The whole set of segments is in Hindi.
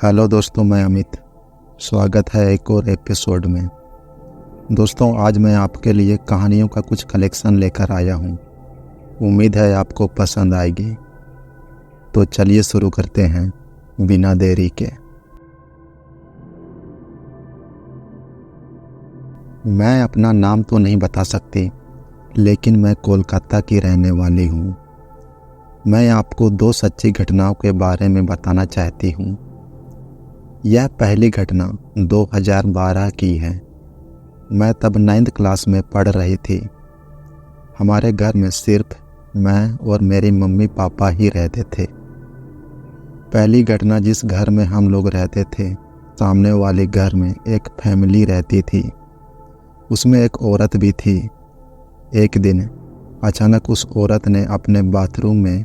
हेलो दोस्तों, मैं अमित। स्वागत है एक और एपिसोड में। दोस्तों, आज मैं आपके लिए कहानियों का कुछ कलेक्शन लेकर आया हूँ। उम्मीद है आपको पसंद आएगी। तो चलिए शुरू करते हैं बिना देरी के। मैं अपना नाम तो नहीं बता सकती, लेकिन मैं कोलकाता की रहने वाली हूँ। मैं आपको 2 सच्ची घटनाओं के बारे में बताना चाहती हूँ। यह पहली घटना 2012 की है। मैं तब 9th क्लास में पढ़ रही थी। हमारे घर में सिर्फ मैं और मेरी मम्मी पापा ही रहते थे। पहली घटना, जिस घर में हम लोग रहते थे, सामने वाले घर में एक फैमिली रहती थी। उसमें एक औरत भी थी। एक दिन अचानक उस औरत ने अपने बाथरूम में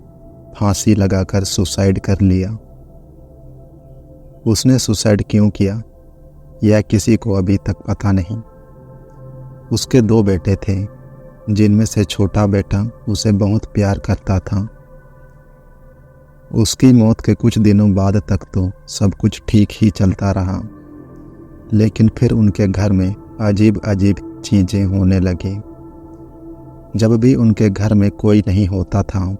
फांसी लगाकर सुसाइड कर लिया। उसने सुसाइड क्यों किया, यह किसी को अभी तक पता नहीं। उसके 2 बेटे थे, जिनमें से छोटा बेटा उसे बहुत प्यार करता था। उसकी मौत के कुछ दिनों बाद तक तो सब कुछ ठीक ही चलता रहा, लेकिन फिर उनके घर में अजीब अजीब चीज़ें होने लगी। जब भी उनके घर में कोई नहीं होता था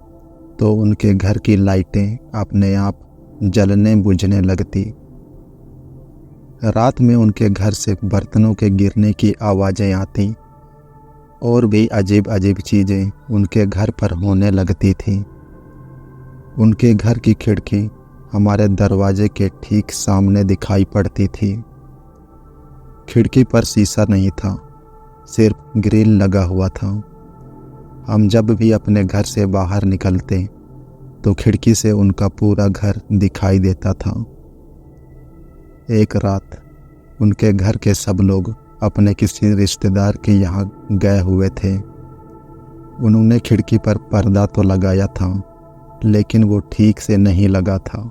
तो उनके घर की लाइटें अपने आप जलने बुझने लगती। रात में उनके घर से बर्तनों के गिरने की आवाज़ें आती और भी अजीब अजीब चीज़ें उनके घर पर होने लगती थी। उनके घर की खिड़की हमारे दरवाजे के ठीक सामने दिखाई पड़ती थी। खिड़की पर शीशा नहीं था, सिर्फ ग्रिल लगा हुआ था। हम जब भी अपने घर से बाहर निकलते तो खिड़की से उनका पूरा घर दिखाई देता था। एक रात उनके घर के सब लोग अपने किसी रिश्तेदार के यहाँ गए हुए थे। उन्होंने खिड़की पर पर्दा तो लगाया था, लेकिन वो ठीक से नहीं लगा था,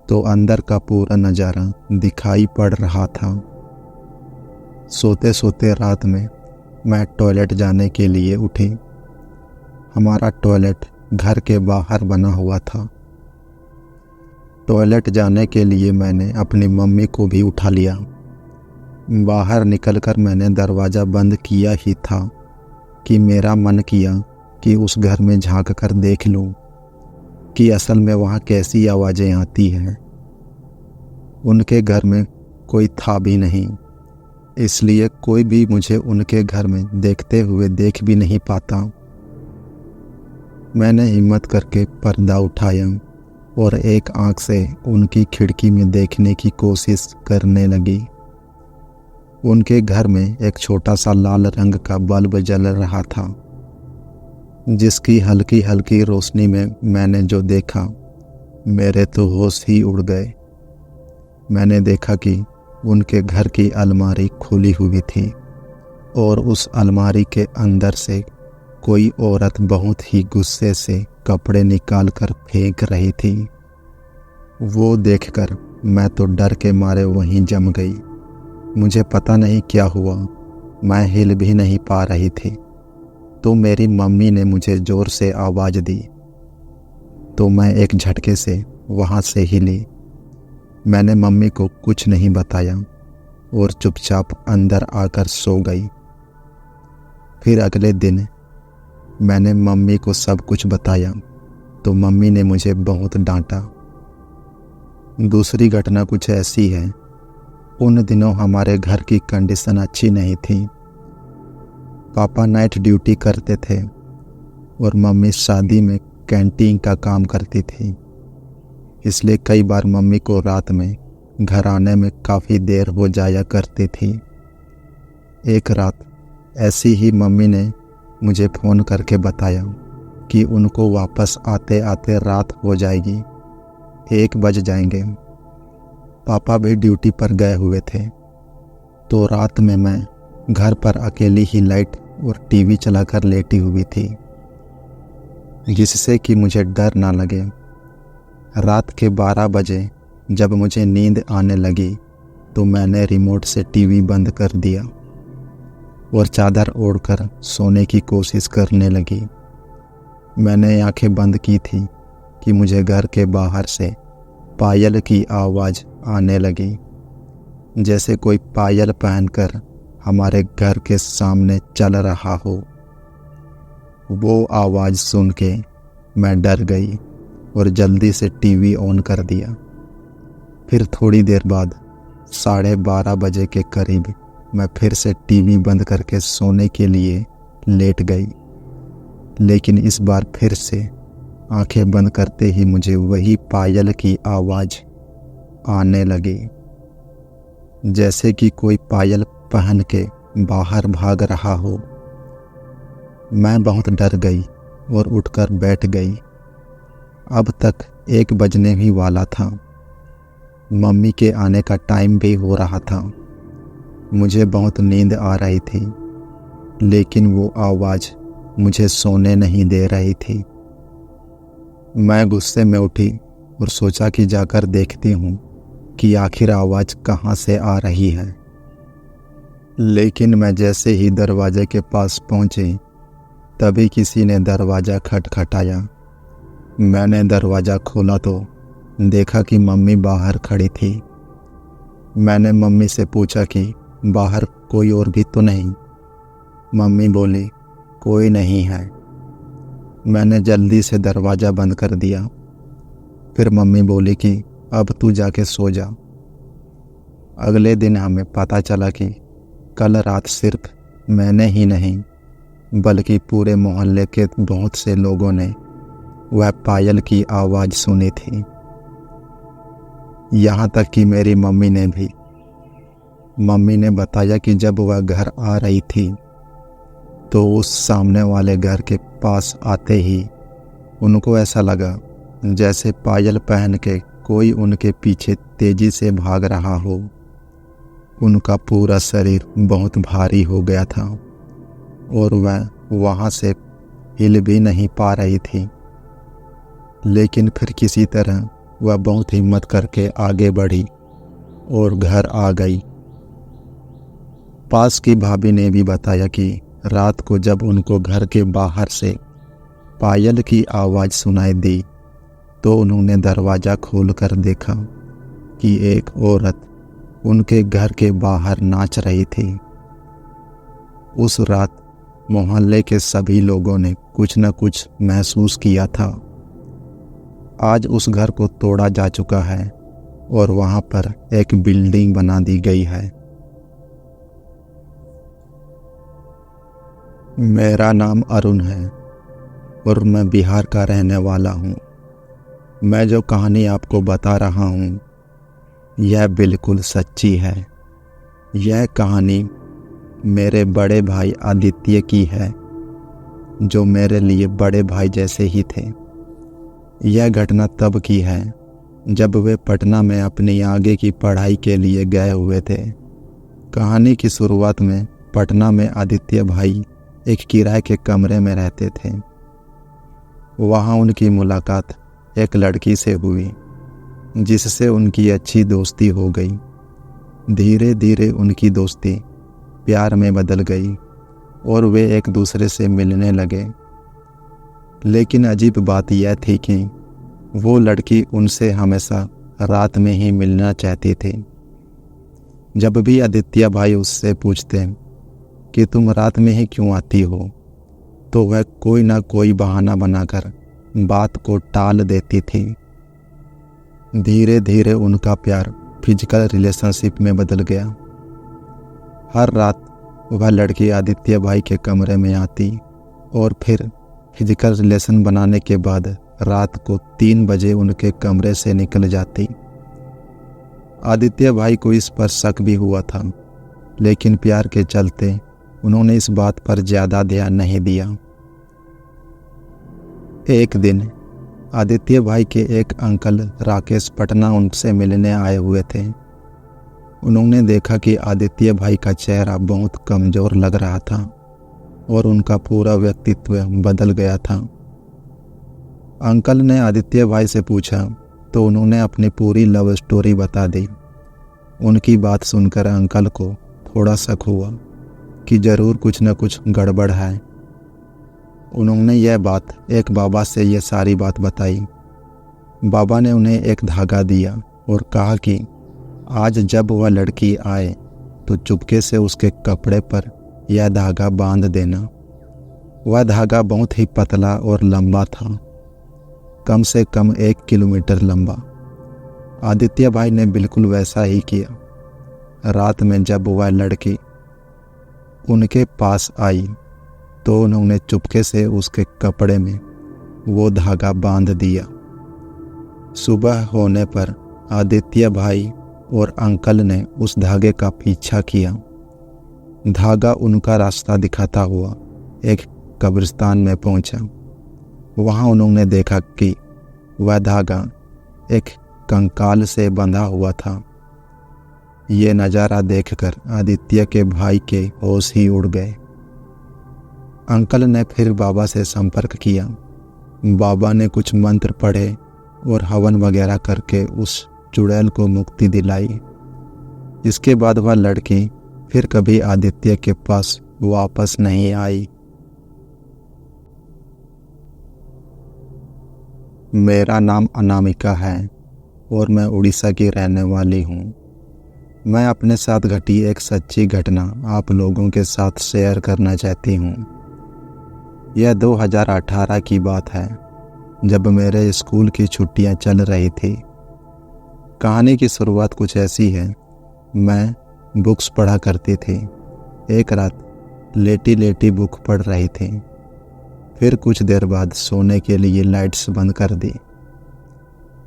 तो अंदर का पूरा नज़ारा दिखाई पड़ रहा था। सोते सोते रात में मैं टॉयलेट जाने के लिए उठी। हमारा टॉयलेट घर के बाहर बना हुआ था। टॉयलेट जाने के लिए मैंने अपनी मम्मी को भी उठा लिया। बाहर निकलकर मैंने दरवाज़ा बंद किया ही था कि मेरा मन किया कि उस घर में झांक कर देख लूं कि असल में वहाँ कैसी आवाज़ें आती हैं। उनके घर में कोई था भी नहीं, इसलिए कोई भी मुझे उनके घर में देखते हुए देख भी नहीं पाता। मैंने हिम्मत करके पर्दा उठाया और एक आंख से उनकी खिड़की में देखने की कोशिश करने लगी। उनके घर में एक छोटा सा लाल रंग का बल्ब जल रहा था, जिसकी हल्की हल्की रोशनी में मैंने जो देखा, मेरे तो होश ही उड़ गए। मैंने देखा कि उनके घर की अलमारी खुली हुई थी और उस अलमारी के अंदर से कोई औरत बहुत ही गुस्से से कपड़े निकाल कर फेंक रही थी। वो देखकर मैं तो डर के मारे वहीं जम गई। मुझे पता नहीं क्या हुआ, मैं हिल भी नहीं पा रही थी। तो मेरी मम्मी ने मुझे ज़ोर से आवाज़ दी, तो मैं एक झटके से वहाँ से हिली। मैंने मम्मी को कुछ नहीं बताया और चुपचाप अंदर आकर सो गई। फिर अगले दिन मैंने मम्मी को सब कुछ बताया तो मम्मी ने मुझे बहुत डांटा। दूसरी घटना कुछ ऐसी है। उन दिनों हमारे घर की कंडीशन अच्छी नहीं थी। पापा नाइट ड्यूटी करते थे और मम्मी शादी में कैंटीन का काम करती थी, इसलिए कई बार मम्मी को रात में घर आने में काफ़ी देर हो जाया करती थी। एक रात ऐसी ही मम्मी ने मुझे फ़ोन करके बताया कि उनको वापस आते आते रात हो जाएगी, 1 बज जाएंगे। पापा भी ड्यूटी पर गए हुए थे, तो रात में मैं घर पर अकेली ही लाइट और टीवी चलाकर लेटी हुई थी, जिससे कि मुझे डर ना लगे। रात के 12 बजे जब मुझे नींद आने लगी तो मैंने रिमोट से टीवी बंद कर दिया और चादर ओढ़कर सोने की कोशिश करने लगी। मैंने आंखें बंद की थी कि मुझे घर के बाहर से पायल की आवाज़ आने लगी, जैसे कोई पायल पहनकर हमारे घर के सामने चल रहा हो। वो आवाज़ सुन के मैं डर गई और जल्दी से टीवी ऑन कर दिया। फिर थोड़ी देर बाद 12:30 बजे के करीब मैं फिर से टीवी बंद करके सोने के लिए लेट गई, लेकिन इस बार फिर से आंखें बंद करते ही मुझे वही पायल की आवाज़ आने लगी, जैसे कि कोई पायल पहन के बाहर भाग रहा हो। मैं बहुत डर गई और उठकर बैठ गई। अब तक 1 बजने ही वाला था। मम्मी के आने का टाइम भी हो रहा था। मुझे बहुत नींद आ रही थी, लेकिन वो आवाज़ मुझे सोने नहीं दे रही थी। मैं गुस्से में उठी और सोचा कि जाकर देखती हूँ कि आखिर आवाज़ कहाँ से आ रही है। लेकिन मैं जैसे ही दरवाजे के पास पहुँची, तभी किसी ने दरवाज़ा खटखटाया। मैंने दरवाज़ा खोला तो देखा कि मम्मी बाहर खड़ी थी। मैंने मम्मी से पूछा कि बाहर कोई और भी तो नहीं। मम्मी बोली, कोई नहीं है। मैंने जल्दी से दरवाज़ा बंद कर दिया। फिर मम्मी बोली कि अब तू जाके सो जा। अगले दिन हमें पता चला कि कल रात सिर्फ मैंने ही नहीं, बल्कि पूरे मोहल्ले के बहुत से लोगों ने वह पायल की आवाज़ सुनी थी। यहाँ तक कि मेरी मम्मी ने भी। मम्मी ने बताया कि जब वह घर आ रही थी तो उस सामने वाले घर के पास आते ही उनको ऐसा लगा जैसे पायल पहन के कोई उनके पीछे तेजी से भाग रहा हो। उनका पूरा शरीर बहुत भारी हो गया था और वह वहाँ से हिल भी नहीं पा रही थी। लेकिन फिर किसी तरह वह बहुत हिम्मत करके आगे बढ़ी और घर आ गई। पास की भाभी ने भी बताया कि रात को जब उनको घर के बाहर से पायल की आवाज़ सुनाई दी तो उन्होंने दरवाज़ा खोलकर देखा कि एक औरत उनके घर के बाहर नाच रही थी। उस रात मोहल्ले के सभी लोगों ने कुछ न कुछ महसूस किया था। आज उस घर को तोड़ा जा चुका है और वहाँ पर एक बिल्डिंग बना दी गई है। मेरा नाम अरुण है और मैं बिहार का रहने वाला हूँ। मैं जो कहानी आपको बता रहा हूँ यह बिल्कुल सच्ची है। यह कहानी मेरे बड़े भाई आदित्य की है, जो मेरे लिए बड़े भाई जैसे ही थे। यह घटना तब की है जब वे पटना में अपनी आगे की पढ़ाई के लिए गए हुए थे। कहानी की शुरुआत में पटना में आदित्य भाई एक किराए के कमरे में रहते थे। वहाँ उनकी मुलाकात एक लड़की से हुई, जिससे उनकी अच्छी दोस्ती हो गई। धीरे धीरे उनकी दोस्ती प्यार में बदल गई और वे एक दूसरे से मिलने लगे। लेकिन अजीब बात यह थी कि वो लड़की उनसे हमेशा रात में ही मिलना चाहती थी। जब भी आदित्य भाई उससे पूछते कि तुम रात में ही क्यों आती हो, तो वह कोई ना कोई बहाना बनाकर बात को टाल देती थी। धीरे धीरे उनका प्यार फिजिकल रिलेशनशिप में बदल गया। हर रात वह लड़की आदित्य भाई के कमरे में आती और फिर फिजिकल रिलेशन बनाने के बाद रात को 3 बजे उनके कमरे से निकल जाती। आदित्य भाई को इस पर शक भी हुआ था, लेकिन प्यार के चलते उन्होंने इस बात पर ज़्यादा ध्यान नहीं दिया। एक दिन आदित्य भाई के एक अंकल राकेश पटना उनसे मिलने आए हुए थे। उन्होंने देखा कि आदित्य भाई का चेहरा बहुत कमज़ोर लग रहा था और उनका पूरा व्यक्तित्व बदल गया था। अंकल ने आदित्य भाई से पूछा तो उन्होंने अपनी पूरी लव स्टोरी बता दी। उनकी बात सुनकर अंकल को थोड़ा शक हुआ कि ज़रूर कुछ न कुछ गड़बड़ है। उन्होंने यह बात एक बाबा से यह सारी बात बताई। बाबा ने उन्हें एक धागा दिया और कहा कि आज जब वह लड़की आए तो चुपके से उसके कपड़े पर यह धागा बांध देना। वह धागा बहुत ही पतला और लंबा था, कम से कम 1 किलोमीटर लंबा। आदित्य भाई ने बिल्कुल वैसा ही किया। रात में जब वह लड़की उनके पास आई तो उन्होंने चुपके से उसके कपड़े में वो धागा बांध दिया। सुबह होने पर आदित्य भाई और अंकल ने उस धागे का पीछा किया। धागा उनका रास्ता दिखाता हुआ एक कब्रिस्तान में पहुंचा। वहां उन्होंने देखा कि वह धागा एक कंकाल से बंधा हुआ था। ये नज़ारा देखकर आदित्य के भाई के होश ही उड़ गए। अंकल ने फिर बाबा से संपर्क किया। बाबा ने कुछ मंत्र पढ़े और हवन वगैरह करके उस चुड़ैल को मुक्ति दिलाई। इसके बाद वह लड़की फिर कभी आदित्य के पास वापस नहीं आई। मेरा नाम अनामिका है और मैं उड़ीसा की रहने वाली हूँ। मैं अपने साथ घटी एक सच्ची घटना आप लोगों के साथ शेयर करना चाहती हूँ। यह 2018 की बात है, जब मेरे स्कूल की छुट्टियाँ चल रही थी। कहानी की शुरुआत कुछ ऐसी है। मैं बुक्स पढ़ा करती थी। एक रात लेटी लेटी बुक पढ़ रही थी। फिर कुछ देर बाद सोने के लिए लाइट्स बंद कर दी,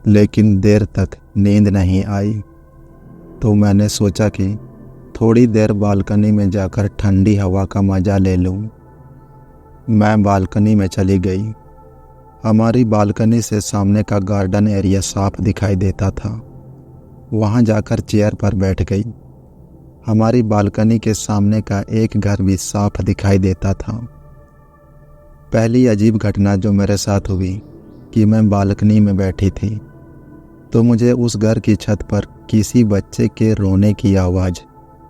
लेकिन देर तक नींद नहीं आई। तो मैंने सोचा कि थोड़ी देर बालकनी में जाकर ठंडी हवा का मज़ा ले लूँ। मैं बालकनी में चली गई। हमारी बालकनी से सामने का गार्डन एरिया साफ दिखाई देता था। वहाँ जाकर चेयर पर बैठ गई। हमारी बालकनी के सामने का एक घर भी साफ दिखाई देता था। पहली अजीब घटना जो मेरे साथ हुई कि मैं बालकनी में बैठी थी तो मुझे उस घर की छत पर किसी बच्चे के रोने की आवाज़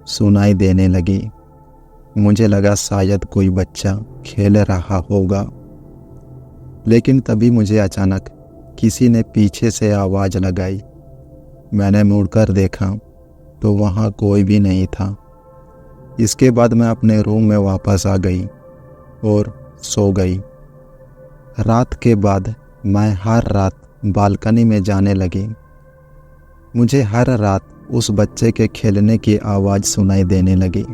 सुनाई देने लगी। मुझे लगा शायद कोई बच्चा खेल रहा होगा, लेकिन तभी मुझे अचानक किसी ने पीछे से आवाज़ लगाई। मैंने मुड़कर देखा तो वहाँ कोई भी नहीं था। इसके बाद मैं अपने रूम में वापस आ गई और सो गई। रात के बाद मैं हर रात बालकनी में जाने लगी। मुझे हर रात उस बच्चे के खेलने की आवाज़ सुनाई देने लगी।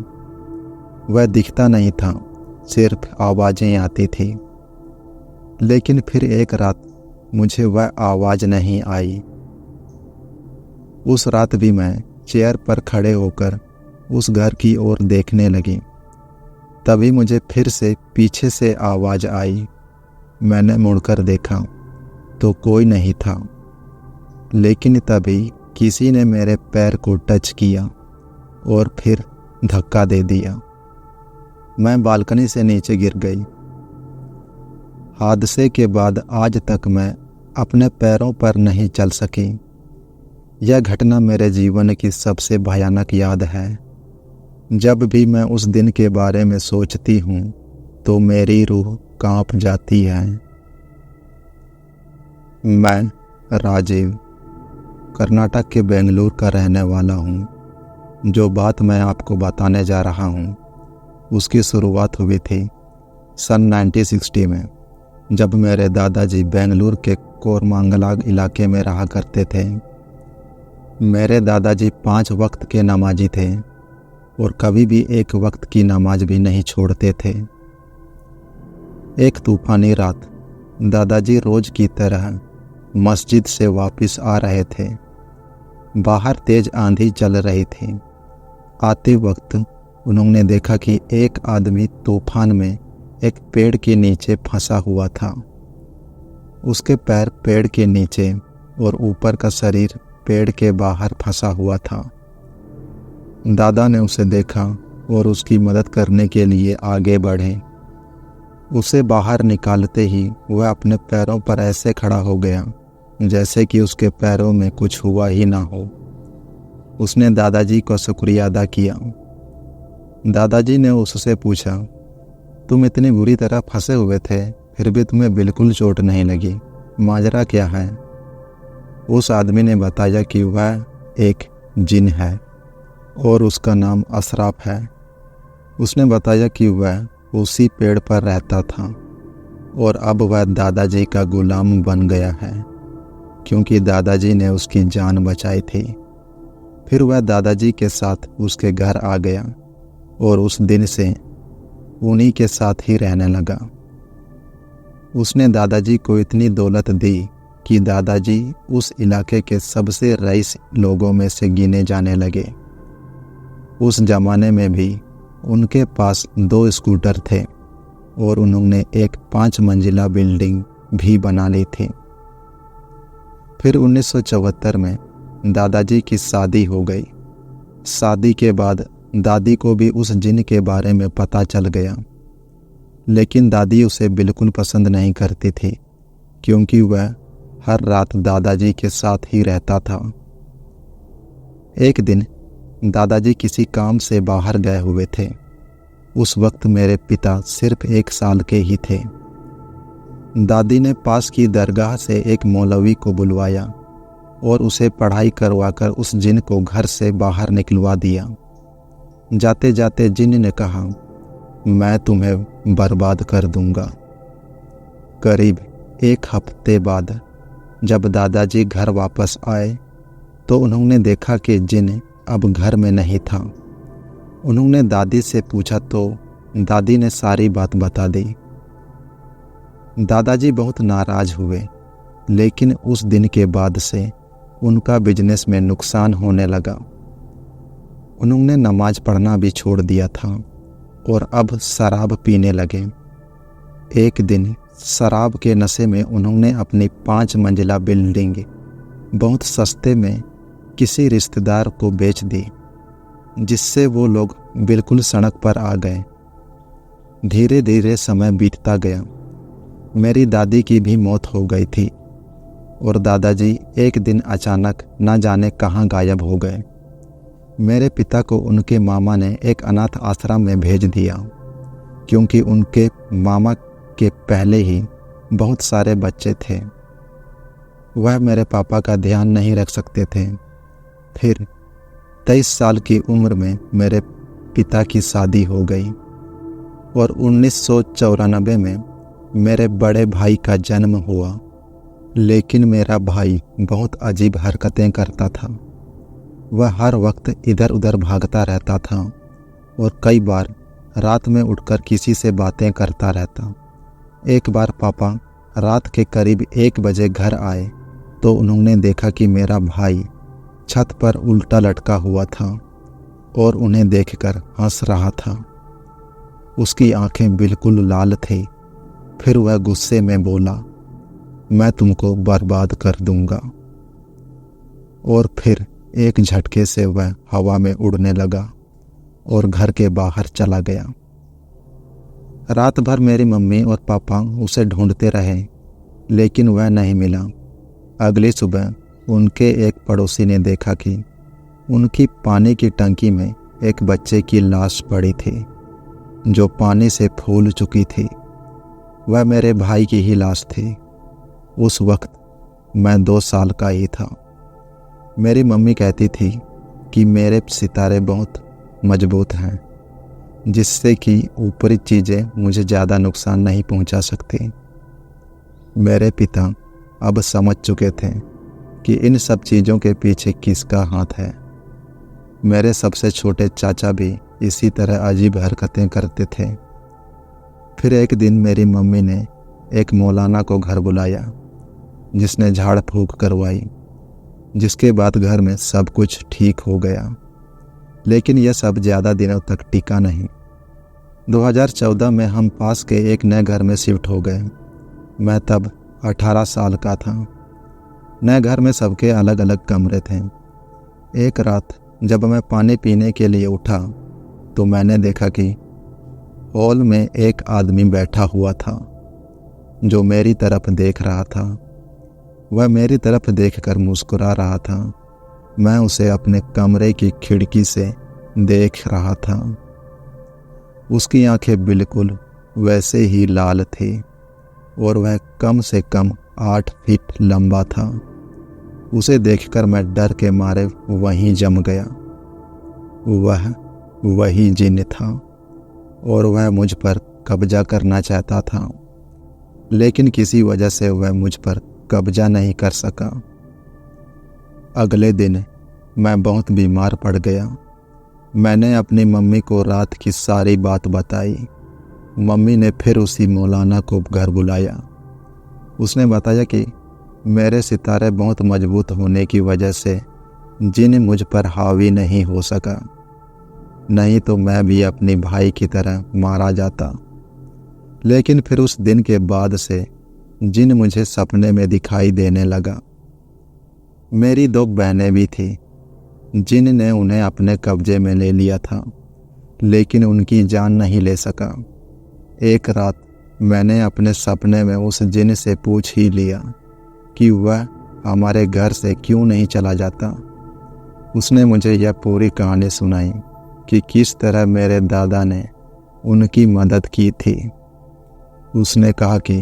वह दिखता नहीं था, सिर्फ आवाज़ें आती थी। लेकिन फिर एक रात मुझे वह आवाज़ नहीं आई। उस रात भी मैं चेयर पर खड़े होकर उस घर की ओर देखने लगी। तभी मुझे फिर से पीछे से आवाज़ आई। मैंने मुड़कर देखा तो कोई नहीं था, लेकिन तभी किसी ने मेरे पैर को टच किया और फिर धक्का दे दिया। मैं बालकनी से नीचे गिर गई। हादसे के बाद आज तक मैं अपने पैरों पर नहीं चल सकी। यह घटना मेरे जीवन की सबसे भयानक याद है। जब भी मैं उस दिन के बारे में सोचती हूँ तो मेरी रूह कांप जाती है। मैं राजीव कर्नाटक के बेंगलुरु का रहने वाला हूँ। जो बात मैं आपको बताने जा रहा हूँ उसकी शुरुआत हुई थी सन 1960 में, जब मेरे दादाजी बेंगलुरु के कोरमांगला इलाके में रहा करते थे। मेरे दादाजी 5 वक्त के नमाजी थे और कभी भी एक वक्त की नमाज भी नहीं छोड़ते थे। एक तूफानी रात दादाजी रोज की तरह मस्जिद से वापस आ रहे थे। बाहर तेज आंधी चल रही थी। आते वक्त उन्होंने देखा कि एक आदमी तूफान में एक पेड़ के नीचे फंसा हुआ था। उसके पैर पेड़ के नीचे और ऊपर का शरीर पेड़ के बाहर फंसा हुआ था। दादा ने उसे देखा और उसकी मदद करने के लिए आगे बढ़े। उसे बाहर निकालते ही वह अपने पैरों पर ऐसे खड़ा हो गया जैसे कि उसके पैरों में कुछ हुआ ही ना हो। उसने दादाजी को शुक्रिया अदा किया। दादाजी ने उससे पूछा, तुम इतनी बुरी तरह फंसे हुए थे फिर भी तुम्हें बिल्कुल चोट नहीं लगी, माजरा क्या है? उस आदमी ने बताया कि वह एक जिन है और उसका नाम अशराफ है। उसने बताया कि वह उसी पेड़ पर रहता था और अब वह दादाजी का गुलाम बन गया है, क्योंकि दादाजी ने उसकी जान बचाई थी। फिर वह दादाजी के साथ उसके घर आ गया और उस दिन से उन्हीं के साथ ही रहने लगा। उसने दादाजी को इतनी दौलत दी कि दादाजी उस इलाके के सबसे रईस लोगों में से गिने जाने लगे। उस जमाने में भी उनके पास 2 स्कूटर थे और उन्होंने एक 5 मंजिला बिल्डिंग भी बना ली थी। फिर 1974 में दादाजी की शादी हो गई। शादी के बाद दादी को भी उस जिन के बारे में पता चल गया, लेकिन दादी उसे बिल्कुल पसंद नहीं करती थी, क्योंकि वह हर रात दादाजी के साथ ही रहता था। एक दिन दादाजी किसी काम से बाहर गए हुए थे। उस वक्त मेरे पिता सिर्फ 1 साल के ही थे। दादी ने पास की दरगाह से एक मौलवी को बुलवाया और उसे पढ़ाई करवाकर उस जिन को घर से बाहर निकलवा दिया। जाते जाते जिन ने कहा, मैं तुम्हें बर्बाद कर दूंगा। करीब 1 हफ्ते बाद जब दादाजी घर वापस आए तो उन्होंने देखा कि जिन अब घर में नहीं था। उन्होंने दादी से पूछा तो दादी ने सारी बात बता दी। दादाजी बहुत नाराज हुए, लेकिन उस दिन के बाद से उनका बिजनेस में नुकसान होने लगा। उन्होंने नमाज पढ़ना भी छोड़ दिया था और अब शराब पीने लगे। एक दिन शराब के नशे में उन्होंने अपनी 5 मंजिला बिल्डिंग बहुत सस्ते में किसी रिश्तेदार को बेच दी, जिससे वो लोग बिल्कुल सड़क पर आ गए। धीरे धीरे समय बीतता गया। मेरी दादी की भी मौत हो गई थी और दादाजी एक दिन अचानक न जाने कहाँ गायब हो गए। मेरे पिता को उनके मामा ने एक अनाथ आश्रम में भेज दिया, क्योंकि उनके मामा के पहले ही बहुत सारे बच्चे थे। वह मेरे पापा का ध्यान नहीं रख सकते थे। फिर 23 साल की उम्र में मेरे पिता की शादी हो गई और 1994 में मेरे बड़े भाई का जन्म हुआ। लेकिन मेरा भाई बहुत अजीब हरकतें करता था। वह हर वक्त इधर उधर भागता रहता था और कई बार रात में उठकर किसी से बातें करता रहता। एक बार पापा रात के करीब 1 बजे घर आए तो उन्होंने देखा कि मेरा भाई छत पर उल्टा लटका हुआ था और उन्हें देखकर हंस रहा था। उसकी आंखें बिल्कुल लाल थी। फिर वह गुस्से में बोला, मैं तुमको बर्बाद कर दूंगा। और फिर एक झटके से वह हवा में उड़ने लगा और घर के बाहर चला गया। रात भर मेरी मम्मी और पापा उसे ढूंढते रहे, लेकिन वह नहीं मिला। अगली सुबह उनके एक पड़ोसी ने देखा कि उनकी पानी की टंकी में एक बच्चे की लाश पड़ी थी, जो पानी से फूल चुकी थी। वह मेरे भाई की ही लाश थी। उस वक्त मैं 2 साल का ही था। मेरी मम्मी कहती थी कि मेरे सितारे बहुत मजबूत हैं, जिससे कि ऊपरी चीज़ें मुझे ज़्यादा नुकसान नहीं पहुंचा सकती। मेरे पिता अब समझ चुके थे कि इन सब चीज़ों के पीछे किसका हाथ है। मेरे सबसे छोटे चाचा भी इसी तरह अजीब हरकतें करते थे। फिर एक दिन मेरी मम्मी ने एक मौलाना को घर बुलाया, जिसने झाड़ फूंक करवाई, जिसके बाद घर में सब कुछ ठीक हो गया। लेकिन यह सब ज़्यादा दिनों तक टिका नहीं। 2014 में हम पास के एक नए घर में शिफ्ट हो गए। मैं तब 18 साल का था। नए घर में सबके अलग अलग कमरे थे। एक रात जब मैं पानी पीने के लिए उठा तो मैंने देखा कि हॉल में एक आदमी बैठा हुआ था, जो मेरी तरफ देख रहा था। वह मेरी तरफ देखकर मुस्कुरा रहा था। मैं उसे अपने कमरे की खिड़की से देख रहा था। उसकी आंखें बिल्कुल वैसे ही लाल थी और वह कम से कम 8 फीट लंबा था। उसे देखकर मैं डर के मारे वहीं जम गया। वह वही जिन्न था और वह मुझ पर कब्जा करना चाहता था, लेकिन किसी वजह से वह मुझ पर कब्जा नहीं कर सका। अगले दिन मैं बहुत बीमार पड़ गया। मैंने अपनी मम्मी को रात की सारी बात बताई। मम्मी ने फिर उसी मौलाना को घर बुलाया। उसने बताया कि मेरे सितारे बहुत मजबूत होने की वजह से जिन मुझ पर हावी नहीं हो सका, नहीं तो मैं भी अपनी भाई की तरह मारा जाता। लेकिन फिर उस दिन के बाद से जिन मुझे सपने में दिखाई देने लगा। मेरी 2 बहनें भी थी। जिन ने उन्हें अपने कब्जे में ले लिया था, लेकिन उनकी जान नहीं ले सका। एक रात मैंने अपने सपने में उस जिन से पूछ ही लिया कि वह हमारे घर से क्यों नहीं चला जाता। उसने मुझे यह पूरी कहानी सुनाई कि किस तरह मेरे दादा ने उनकी मदद की थी। उसने कहा कि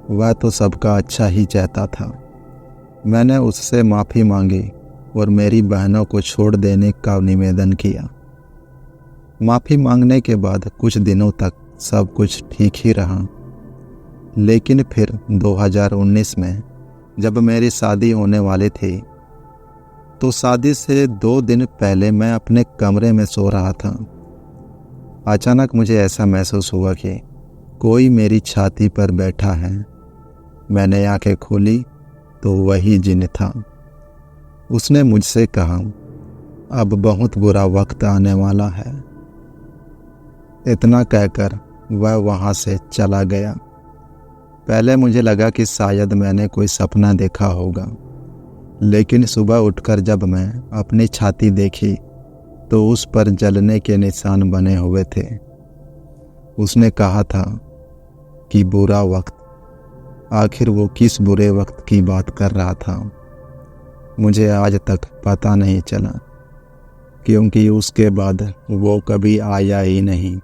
वह तो सबका अच्छा ही चाहता था। मैंने उससे माफ़ी मांगी और मेरी बहनों को छोड़ देने का निवेदन किया। माफ़ी मांगने के बाद कुछ दिनों तक सब कुछ ठीक ही रहा, लेकिन फिर 2019 में जब मेरी शादी होने वाली थी, तो शादी से 2 दिन पहले मैं अपने कमरे में सो रहा था। अचानक मुझे ऐसा महसूस हुआ कि कोई मेरी छाती पर बैठा है। मैंने आंखें खोली तो वही जिन था। उसने मुझसे कहा, अब बहुत बुरा वक्त आने वाला है। इतना कहकर वह वहाँ से चला गया। पहले मुझे लगा कि शायद मैंने कोई सपना देखा होगा, लेकिन सुबह उठकर जब मैं अपनी छाती देखी तो उस पर जलने के निशान बने हुए थे। उसने कहा था कि बुरा वक्त, आखिर वो किस बुरे वक्त की बात कर रहा था मुझे आज तक पता नहीं चला, क्योंकि उसके बाद वो कभी आया ही नहीं।